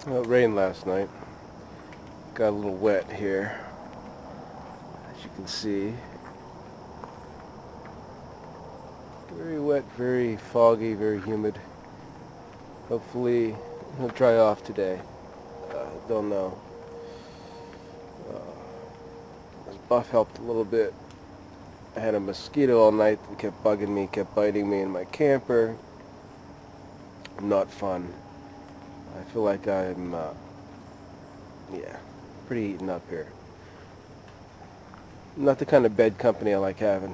Well, it rained last night. Got a little wet here, as you can see. Very wet, very foggy, very humid. Hopefully it'll dry off today. Don't know. This buff helped a little bit. I had a mosquito all night that kept bugging me, kept biting me in my camper. Not fun. I feel like I'm, pretty eaten up here. Not the kind of bed company I like having.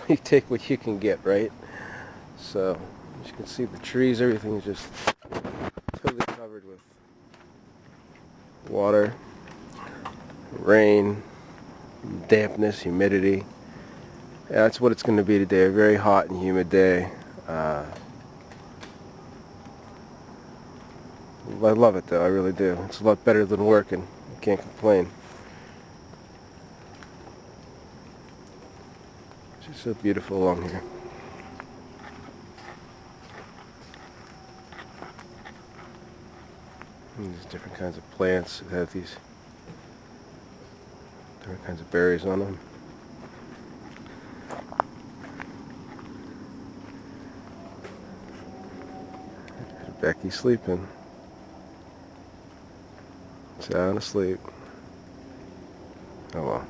You take what you can get, right? So, as you can see, the trees, everything is just totally covered with water, rain, dampness, humidity. Yeah, that's what it's going to be today. A very hot and humid day. I love it though, I really do. It's a lot better than working. I can't complain. It's just so beautiful along here. And there's different kinds of plants that have these different kinds of berries on them. Becky's sleeping. Sound asleep. Oh well.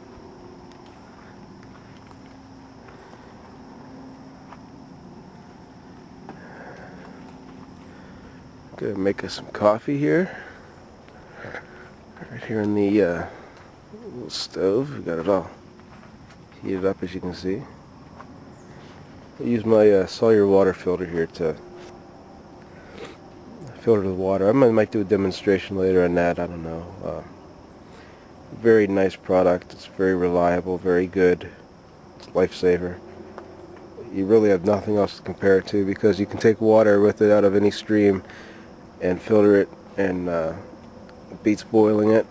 Gonna make us some coffee here. Right here in the little stove. We got it all heated up, as you can see. I use my cellular water filter here to filter the water. I might do a demonstration later on that. I don't know. Very nice product. It's very reliable, very good. It's a lifesaver. You really have nothing else to compare it to, because you can take water with it out of any stream and filter it, and it beats boiling it.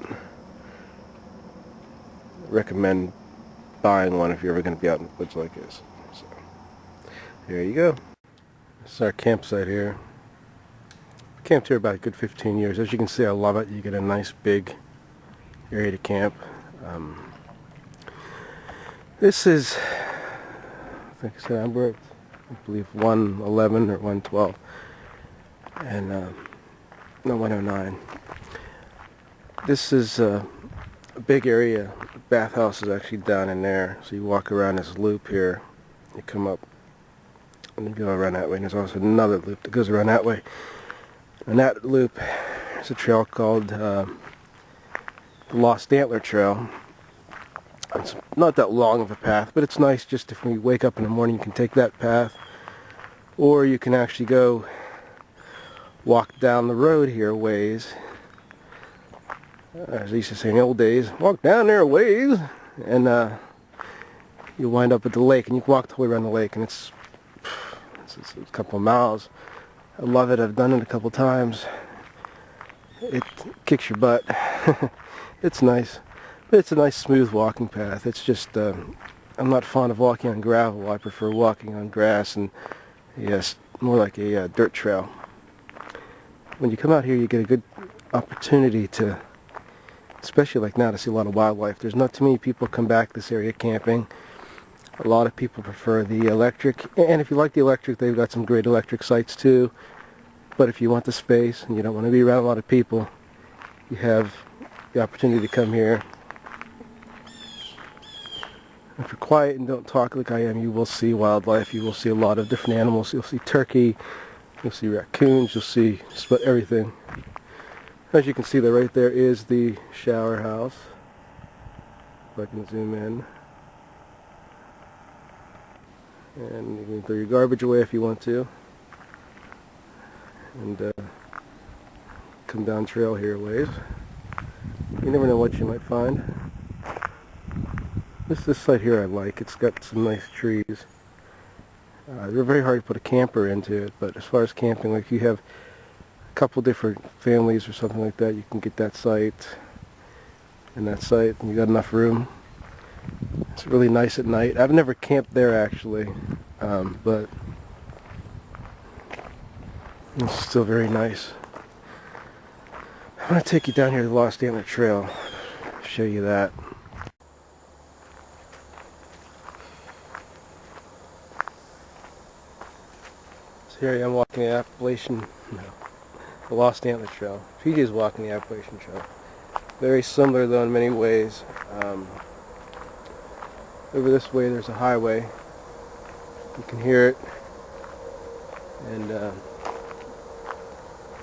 I recommend buying one if you're ever going to be out in the woods like this. So, there you go. This is our campsite here. Camped here about a good 15 years. As you can see, I love it. You get a nice big area to camp. This is, like I said, I believe 111 or 112, and no, 109. This is a big area. The bathhouse is actually down in there. So you walk around this loop here. You come up and you go around that way. And there's also another loop that goes around that way. And that loop is a trail called the Lost Antler Trail. It's not that long of a path, but it's nice just if you wake up in the morning, you can take that path. Or you can actually go walk down the road here a ways. As I used to say in the old days, walk down there a ways, and you wind up at the lake, and you can walk the way around the lake, and it's a couple of miles. I love it. I've done it a couple times. It kicks your butt. It's nice. But it's a nice smooth walking path. It's just, I'm not fond of walking on gravel. I prefer walking on grass, and yes, more like a dirt trail. When you come out here, you get a good opportunity to, especially like now, to see a lot of wildlife. There's not too many people come back this area camping. A lot of people prefer the electric, and if you like the electric, they've got some great electric sites too. But if you want the space and you don't want to be around a lot of people, you have the opportunity to come here. If you're quiet and don't talk like I am, you will see wildlife. You will see a lot of different animals. You'll see turkey, you'll see raccoons, you'll see just about everything. As you can see, there right there is the shower house. If I can zoom in. And you can throw your garbage away if you want to. And come down trail here a ways. You never know what you might find. This site here I like. It's got some nice trees. They're very hard to put a camper into it, but as far as camping, like you have a couple different families or something like that, you can get that site and that site, and you got enough room. It's really nice at night. I've never camped there actually, but It's still very nice. I'm going to take you down here to the Lost Antler Trail, show you that. So here I am walking the the Lost Antler Trail. PJ's walking the Appalachian Trail. Very similar though in many ways. Over this way there's a highway. You can hear it. And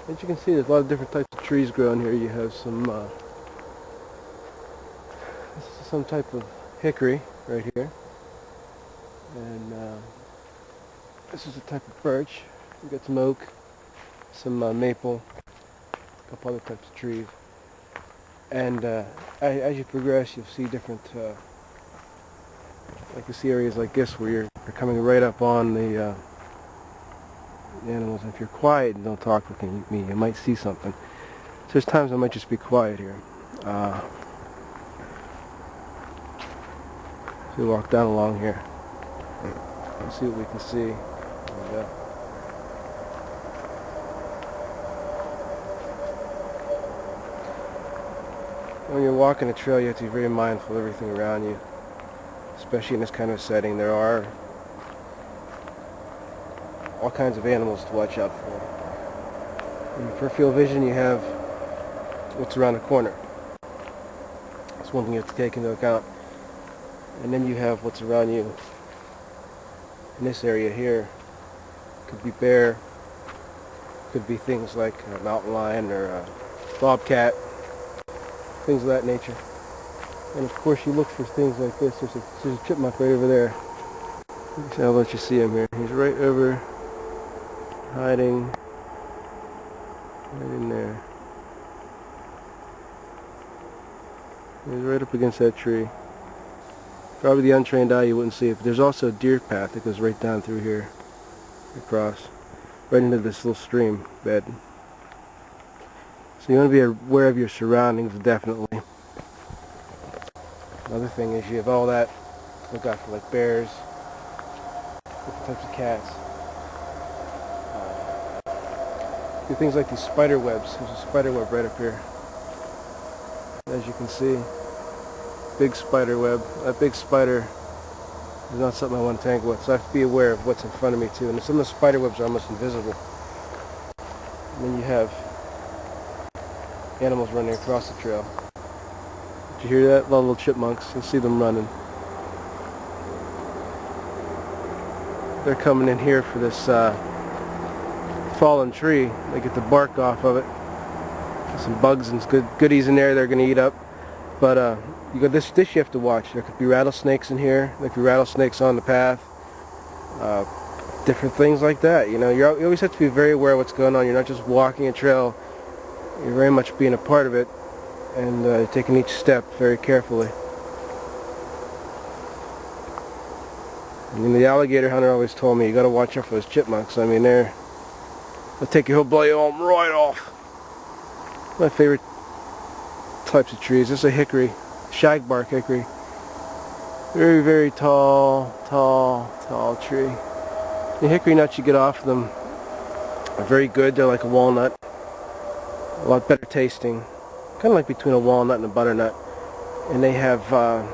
as you can see, there's a lot of different types of trees growing here. You have some, this is some type of hickory right here. And this is a type of birch. We've got some oak, some maple, a couple other types of trees. And as you progress, you'll see different, like you see areas like this where you're coming right up on the animals. And if you're quiet and don't talk with me, you might see something. So there's times I might just be quiet here. So we walk down along here. Let's see what we can see. There we go. When you're walking a trail, you have to be very mindful of everything around you, especially in this kind of setting. There are all kinds of animals to watch out for. In peripheral vision, you have what's around the corner. That's one thing you have to take into account. And then you have what's around you in this area here. Could be bear, could be things like a mountain lion or a bobcat, things of that nature. And of course you look for things like this. There's a chipmunk right over there. I'll let you see him here. He's right over, hiding right in there. He's right up against that tree. Probably the untrained eye you wouldn't see it, but there's also a deer path that goes right down through here, across, right into this little stream bed. So you want to be aware of your surroundings, definitely. Another thing is you have all that, look out for like bears, different types of cats. Do things like these spider webs. There's a spider web right up here. As you can see, big spider web. That big spider is not something I want to tangle with, so I have to be aware of what's in front of me too. And some of the spider webs are almost invisible. And then you have animals running across the trail. Did you hear that? A lot of little chipmunks. You'll see them running. They're coming in here for this fallen tree. They get the bark off of it. There's some bugs and goodies in there they're going to eat up. But you got this you have to watch. There could be rattlesnakes in here. There could be rattlesnakes on the path. Different things like that. You know, you always have to be very aware of what's going on. You're not just walking a trail. You're very much being a part of it and taking each step very carefully. I mean, the alligator hunter always told me you got to watch out for those chipmunks. I mean, they'll take your whole blow your arm right off. My favorite types of trees. This is a hickory, shagbark hickory. Very, very tall tree. The hickory nuts you get off of them are very good. They're like a walnut. A lot better tasting. Kind of like between a walnut and a butternut. And they have a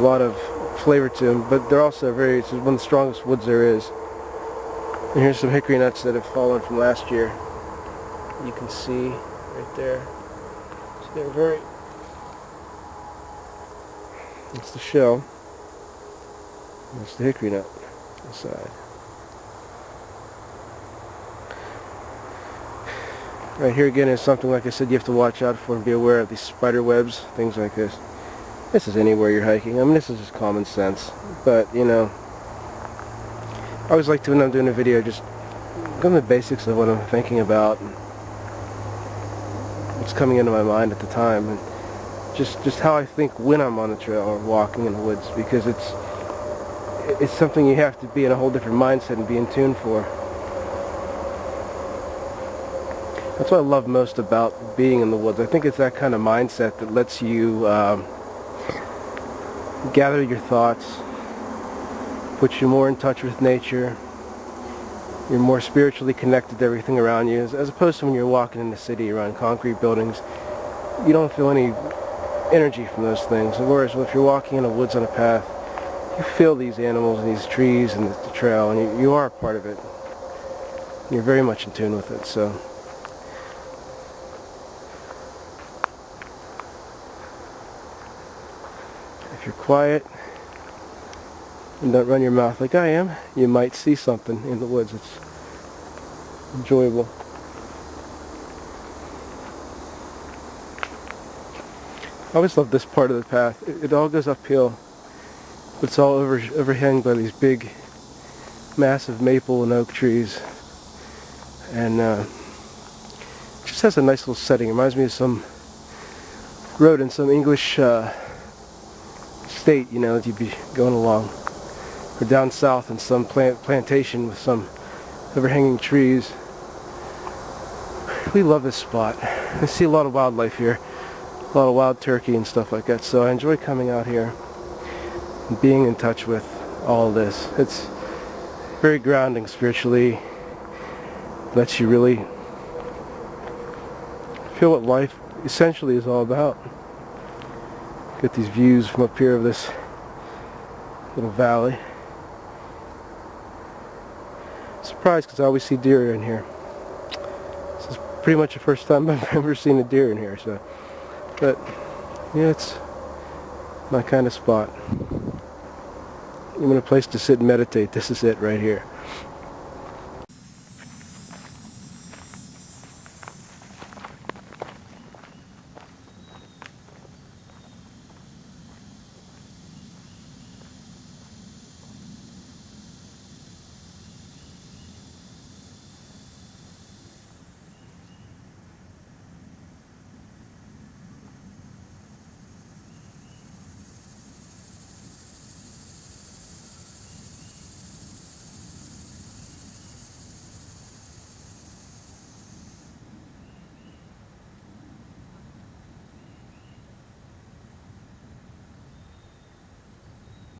lot of flavor to them, but they're also it's one of the strongest woods there is. And here's some hickory nuts that have fallen from last year. You can see right there. So they're very... That's the shell. That's the hickory nut inside. Right here again is something, like I said, you have to watch out for and be aware of these spider webs, things like this. This is anywhere you're hiking. I mean, this is just common sense. But, you know, I always like to, when I'm doing a video, just go to the basics of what I'm thinking about and what's coming into my mind at the time, and just how I think when I'm on the trail or walking in the woods, because it's something you have to be in a whole different mindset and be in tune for. That's what I love most about being in the woods. I think it's that kind of mindset that lets you gather your thoughts, puts you more in touch with nature, You're more spiritually connected to everything around you, as opposed to when you're walking in the city around concrete buildings. You don't feel any energy from those things. Whereas if you're walking in the woods on a path, you feel these animals and these trees and the trail, and you are a part of it. You're very much in tune with it. So if you're quiet and don't run your mouth like I am, you might see something in the woods. It's enjoyable. I always love this part of the path. It all goes uphill, but it's all overhung by these big, massive maple and oak trees, and it just has a nice little setting. It reminds me of some road in some English state, you know, that you'd be going along, or down south in some plantation with some overhanging trees. We love this spot. I see a lot of wildlife here, a lot of wild turkey and stuff like that, so I enjoy coming out here and being in touch with all of this. It's very grounding spiritually. Lets you really feel what life essentially is all about. Get these views from up here of this little valley. Surprised because I always see deer in here. This is pretty much the first time I've ever seen a deer in here, so. But yeah, it's my kind of spot. You want a place to sit and meditate, this is it right here.